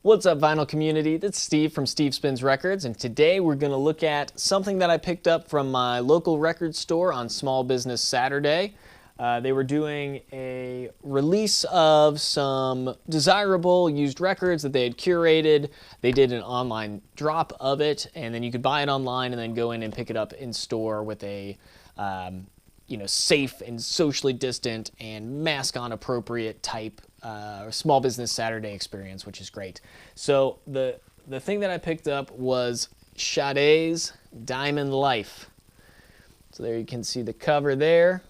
What's up, vinyl community? This is Steve from Steve Spins Records, and today we're going to look at something that I picked up from my local record store on Small Business Saturday. They were doing a release of some desirable used records that they had curated. They did an online drop of it, and then you could buy it online and then go in and pick it up in store with a safe and socially distant and mask-on appropriate type Small Business Saturday experience, which is great. So the thing that I picked up was Sade's Diamond Life. So there you can see the cover there.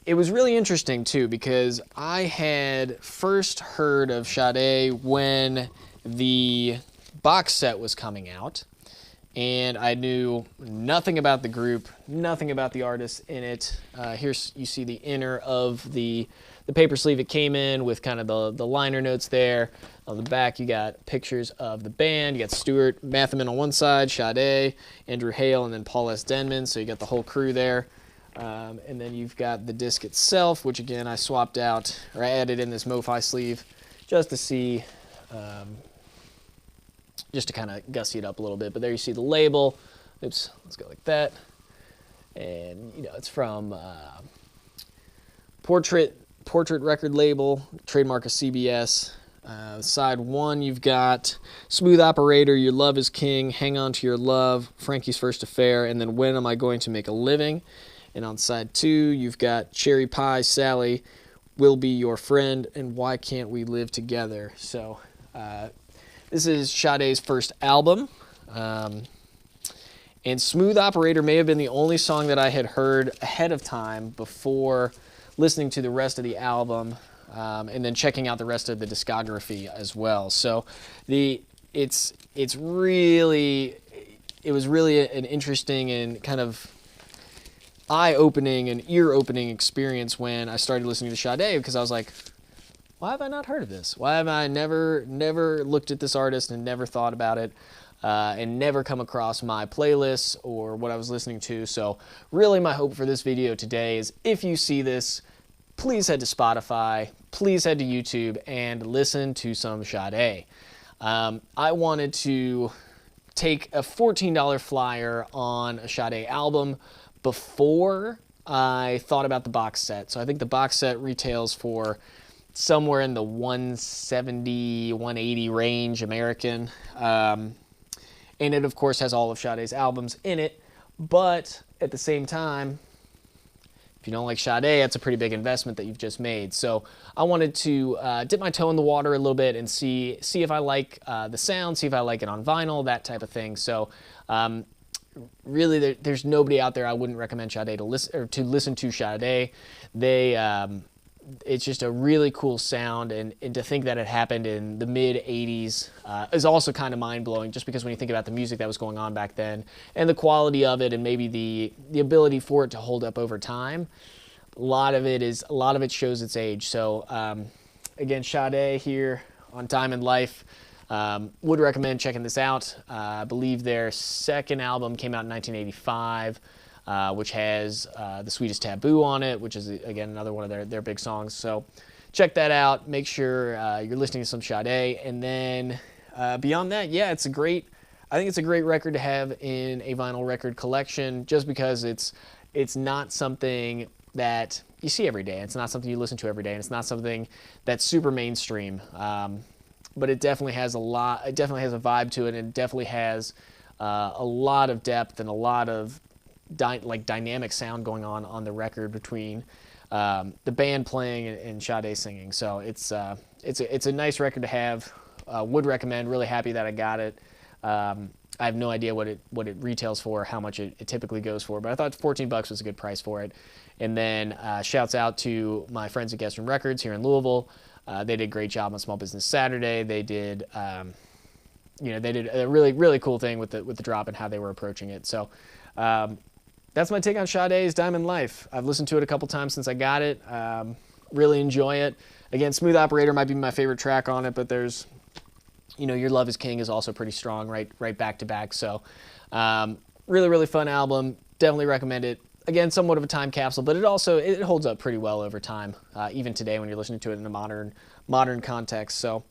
It was really interesting too because I had first heard of Sade when the box set was coming out, and I knew nothing about the group, nothing about the artists in it. Here you see the inner of the paper sleeve it came in with kind of the liner notes there. On the back you got pictures of the band. You got Stuart Mattheman on one side, Sade, Andrew Hale, and then Paul S. Denman, so you got the whole crew there. And then you've got the disc itself, which again I swapped out, or I added in this MoFi sleeve just to see, just to kind of gussy it up a little bit. But there you see the label. Oops, let's go like that. And it's from Portrait record label, trademark of CBS. Side one, you've got Smooth Operator, Your Love is King, Hang On to Your Love, Frankie's First Affair, and then When Am I Going to Make a Living? And on side two, you've got Cherry Pie, Sally, Will Be Your Friend, and Why Can't We Live Together? So this is Sade's first album. And Smooth Operator may have been the only song that I had heard ahead of time before listening to the rest of the album, and then checking out the rest of the discography as well. So it was really an interesting and kind of eye-opening and ear-opening experience when I started listening to Sade, because I was like, why have I not heard of this? Why have I never looked at this artist and never thought about it, and never come across my playlists or what I was listening to? So really my hope for this video today is, if you see this, please head to Spotify, please head to YouTube, and listen to some Sade. I wanted to take a $14 flyer on a Sade album before I thought about the box set. So I think the box set retails for somewhere in the $170, $180 range American. And it, of course, has all of Sade's albums in it. But at the same time, if you don't like Sade, that's a pretty big investment that you've just made. So I wanted to dip my toe in the water a little bit and see if I like the sound, see if I like it on vinyl, that type of thing. So really, there's nobody out there I wouldn't recommend Sade to listen to Sade. It's just a really cool sound, and to think that it happened in the mid-'80s is also kind of mind-blowing, just because when you think about the music that was going on back then and the quality of it, and maybe the ability for it to hold up over time, a lot of it shows its age. So again, Sade here on Diamond Life. Would recommend checking this out. I believe their second album came out in 1985. Which has The Sweetest Taboo on it, which is, again, another one of their big songs. So check that out. Make sure you're listening to some Sade. And then beyond that, yeah, I think it's a great record to have in a vinyl record collection, just because it's not something that you see every day. It's not something you listen to every day, and it's not something that's super mainstream. But it definitely has a vibe to it, and it definitely has a lot of depth and a lot of dynamic sound going on the record between the band playing and Sade singing. So it's a nice record to have. Would recommend. Really happy that I got it. I have no idea what it retails for, how much it typically goes for, but I thought $14 was a good price for it. And then shouts out to my friends at Guestron Records here in Louisville. They did a great job on Small Business Saturday. They did they did a really cool thing with the drop and how they were approaching it. So that's my take on Sade's Diamond Life. I've listened to it a couple times since I got it. Really enjoy it. Again, Smooth Operator might be my favorite track on it, but there's, Your Love is King is also pretty strong, right back to back. So really fun album. Definitely recommend it. again, somewhat of a time capsule, but it holds up pretty well over time, even today when you're listening to it in a modern context. So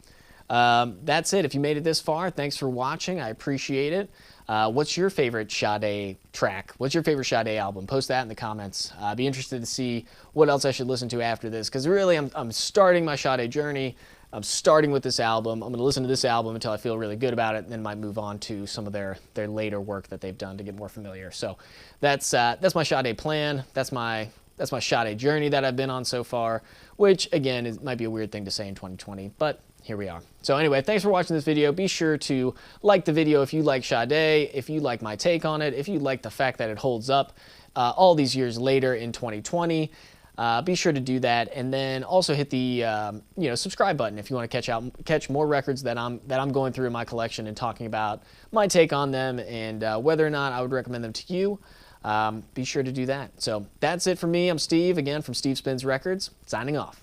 that's it. If you made it this far, thanks for watching. I appreciate it. What's your favorite Sade track? What's your favorite Sade album? Post that in the comments. I'd be interested to see what else I should listen to after this, because really I'm starting my Sade journey. I'm starting with this album. I'm going to listen to this album until I feel really good about it, and then might move on to some of their later work that they've done to get more familiar. So that's my Sade plan. That's my Sade journey that I've been on so far, which again might be a weird thing to say in 2020, but here we are. So anyway, thanks for watching this video. Be sure to like the video if you like Sade, if you like my take on it, if you like the fact that it holds up all these years later in 2020. Be sure to do that, and then also hit the subscribe button if you want to catch more records that I'm going through in my collection and talking about my take on them and whether or not I would recommend them to you. Be sure to do that. So that's it for me. I'm Steve, again from Steve Spins Records, signing off.